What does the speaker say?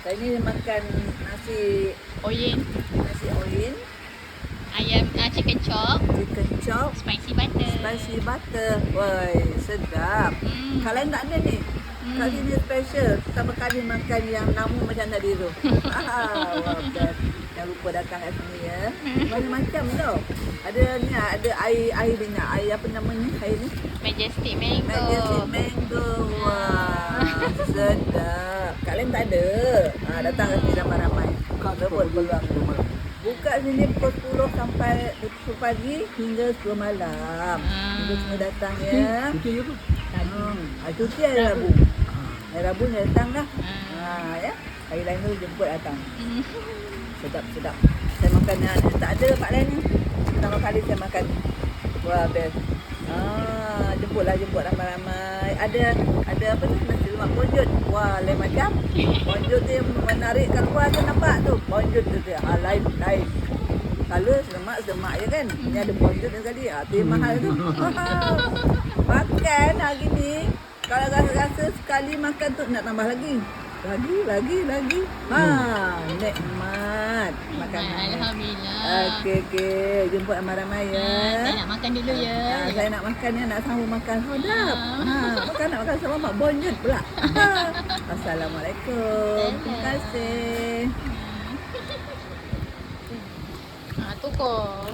Saya ni makan nasi Oyen, oyen, ayam chicken chop, chicken chop, spicy butter. spicy butter. Woi, sedap. Kalau yang tak ada ni, kali ni special. Pertama kali makan yang nama macam tadi tu. Wah, best. Jangan lupa datang kat sini ya. Macam-macam tau. Ada ni, ada air minyak. Air apa namanya air ni? Majestic mango. Majestic mango. Wah, sedap. Kat lain tak ada. Datang kat sini ramai-ramai. Sebut peluang tu. Buka sini pukul 10 sampai 10 pagi hingga 10 malam. Kita semua datang ya. Cuti apa? Cuti hari Rabu. Hari Rabu ni datang dah. Ya. Hari lain tu jemput datang. Sedap. Saya makan yang tak ada kat lain ni. Pertama kali saya makan. Wah, best. Jemput ramai-ramai. Ada apa tu? Nasi lemak bonjot. Wah, lain macam. Bonjot tu yang menarik kat luar tu nampak tu. Bonjot tu dia. Lain. Kalau semak je kan. Ni ada bonjot yang sekali. Tu yang mahal tu. Makan hari ni. Kalau rasa sekali makan tu nak tambah lagi. Lagi. Nikmat makanan. Alhamdulillah. Okey. Jemput ramai-ramai ya. Saya nak makan dulu ya. Saya nak makan ya, nak sambung makan. Sedap. Nak makan sama mak bonjot pula. Assalamualaikum. Terima kasih. Tukar.